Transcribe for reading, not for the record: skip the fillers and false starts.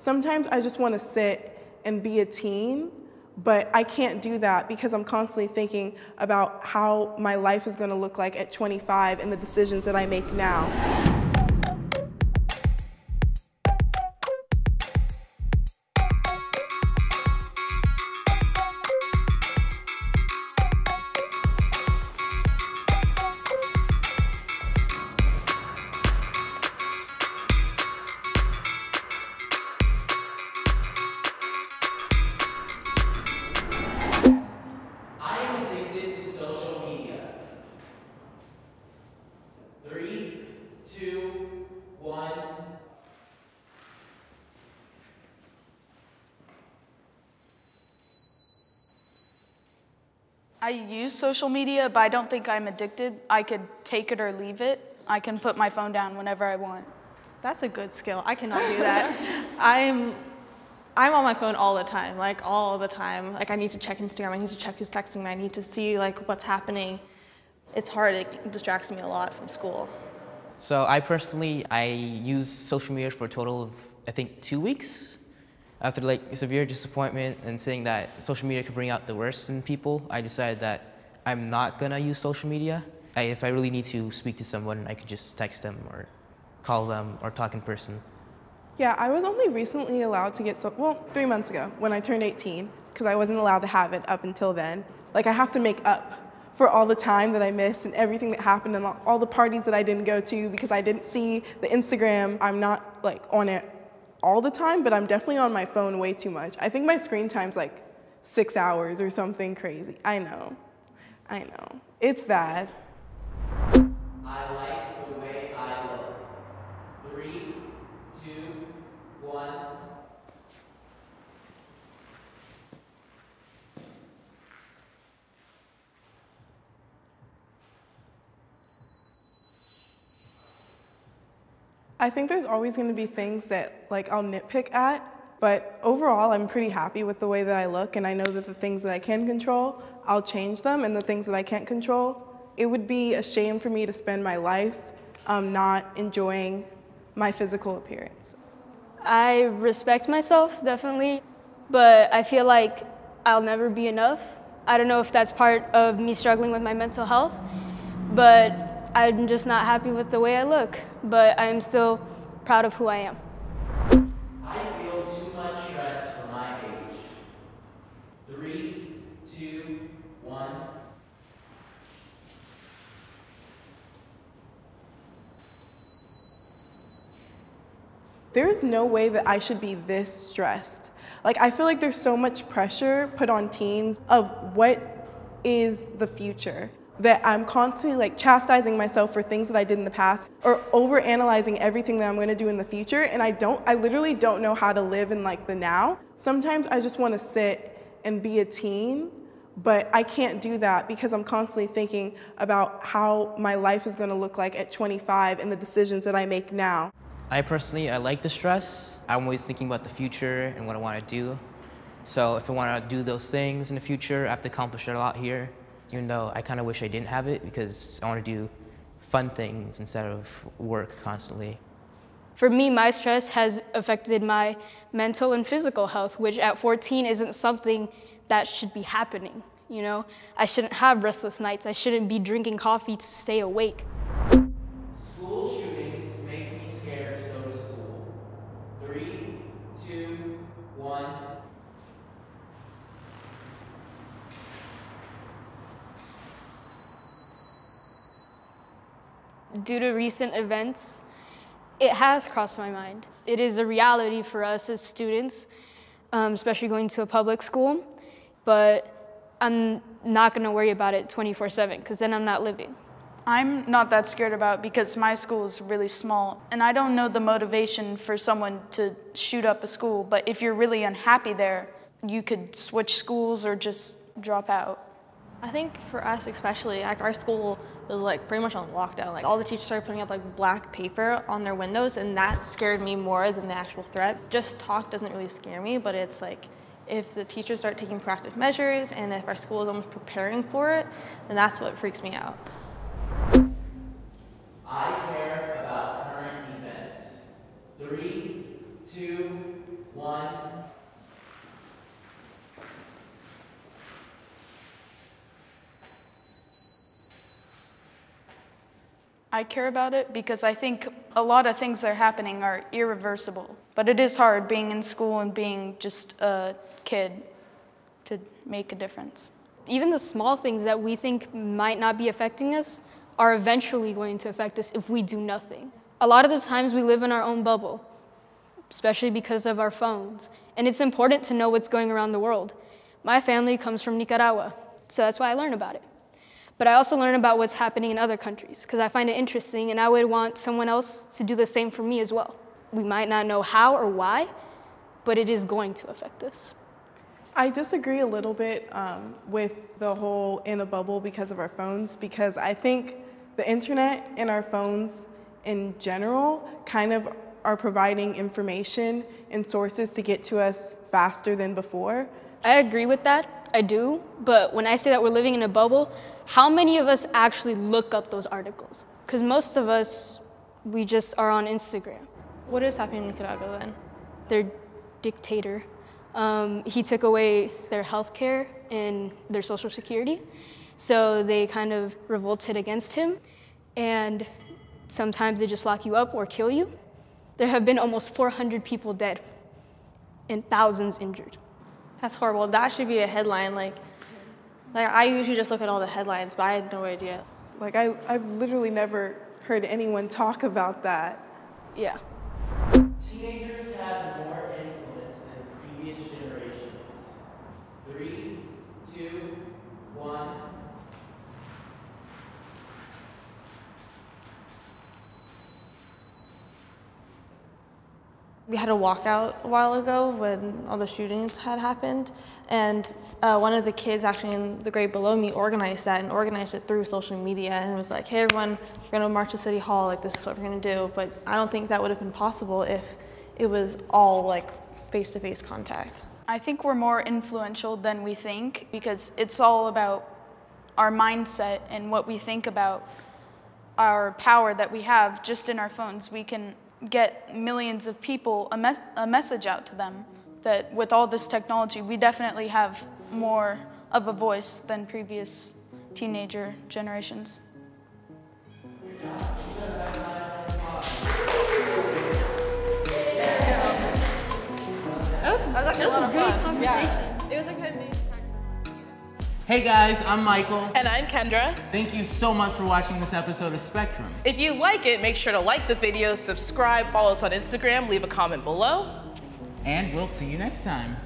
Sometimes I just want to sit and be a teen, but I can't do that because I'm constantly thinking about how my life is going to look like at 25 and the decisions that I make now. I use social media, but I don't think I'm addicted. I could take it or leave it. I can put my phone down whenever I want. That's a good skill. I cannot do that. I'm on my phone all the time, like all the time. Like I need to check Instagram, I need to check who's texting me, I need to see like what's happening. It's hard, it distracts me a lot from school. So I use social media for a total of, I think, 2 weeks. After like severe disappointment and saying that social media could bring out the worst in people, I decided that I'm not gonna use social media. If I really need to speak to someone, I could just text them or call them or talk in person. Yeah, I was only recently allowed to get, 3 months ago when I turned 18, because I wasn't allowed to have it up until then. Like I have to make up for all the time that I missed and everything that happened and all the parties that I didn't go to because I didn't see the Instagram. I'm not like on it all the time, but I'm definitely on my phone way too much. I think my screen time's like 6 hours or something crazy. I know. It's bad. I like the way I look. 3, 2, 1. I think there's always going to be things that like I'll nitpick at, but overall I'm pretty happy with the way that I look, and I know that the things that I can control, I'll change them, and the things that I can't control, it would be a shame for me to spend my life not enjoying my physical appearance. I respect myself, definitely, but I feel like I'll never be enough. I don't know if that's part of me struggling with my mental health, but I'm just not happy with the way I look, but I'm still proud of who I am. I feel too much stress for my age. 3, 2, 1. There's no way that I should be this stressed. Like, I feel like there's so much pressure put on teens of what is the future, that I'm constantly like chastising myself for things that I did in the past or overanalyzing everything that I'm gonna do in the future, and I literally don't know how to live in like the now. Sometimes I just wanna sit and be a teen, but I can't do that because I'm constantly thinking about how my life is gonna look like at 25 and the decisions that I make now. I like the stress. I'm always thinking about the future and what I want to do. So if I want to do those things in the future, I have to accomplish a lot here, even though I kind of wish I didn't have it because I want to do fun things instead of work constantly. For me, my stress has affected my mental and physical health, which at 14 isn't something that should be happening. You know, I shouldn't have restless nights. I shouldn't be drinking coffee to stay awake. School shootings make me scared to go to school. 3, 2, 1. Due to recent events, it has crossed my mind. It is a reality for us as students, especially going to a public school, but I'm not gonna worry about it 24/7 because then I'm not living. I'm not that scared about it because my school is really small, and I don't know the motivation for someone to shoot up a school, but if you're really unhappy there, you could switch schools or just drop out. I think for us especially, like our school was like pretty much on lockdown. Like all the teachers started putting up like black paper on their windows, and that scared me more than the actual threats. Just talk doesn't really scare me, but it's like if the teachers start taking proactive measures and if our school is almost preparing for it, then that's what freaks me out. I care about current events. 3, 2, 1. I care about it because I think a lot of things that are happening are irreversible. But it is hard being in school and being just a kid to make a difference. Even the small things that we think might not be affecting us are eventually going to affect us if we do nothing. A lot of the times we live in our own bubble, especially because of our phones. And it's important to know what's going around the world. My family comes from Nicaragua, so that's why I learn about it. But I also learn about what's happening in other countries because I find it interesting and I would want someone else to do the same for me as well. We might not know how or why, but it is going to affect us. I disagree a little bit with the whole in a bubble because of our phones, because I think the internet and our phones in general kind of are providing information and sources to get to us faster than before. I agree with that, I do, but when I say that we're living in a bubble, how many of us actually look up those articles? Because most of us, we just are on Instagram. What is happening in Nicaragua then? Their dictator, he took away their health care and their social security, so they kind of revolted against him, and sometimes they just lock you up or kill you. There have been almost 400 people dead and thousands injured. That's horrible. That should be a headline. Like I usually just look at all the headlines, but I had no idea. Like I've literally never heard anyone talk about that. Yeah. Teenagers have more influence than previous generations. 3, 2, 1. We had a walkout a while ago when all the shootings had happened, and one of the kids actually in the grade below me organized that and organized it through social media and was like, hey everyone, we're gonna march to City Hall, like this is what we're gonna do. But I don't think that would have been possible if it was all like face-to-face contact. I think we're more influential than we think because it's all about our mindset and what we think about our power that we have just in our phones. We can get millions of people a message out to them that with all this technology, we definitely have more of a voice than previous teenager generations. That was a good conversation. Yeah. It was a good meeting. Hey guys, I'm Michael. And I'm Kendra. Thank you so much for watching this episode of Spectrum. If you like it, make sure to like the video, subscribe, follow us on Instagram, leave a comment below. And we'll see you next time.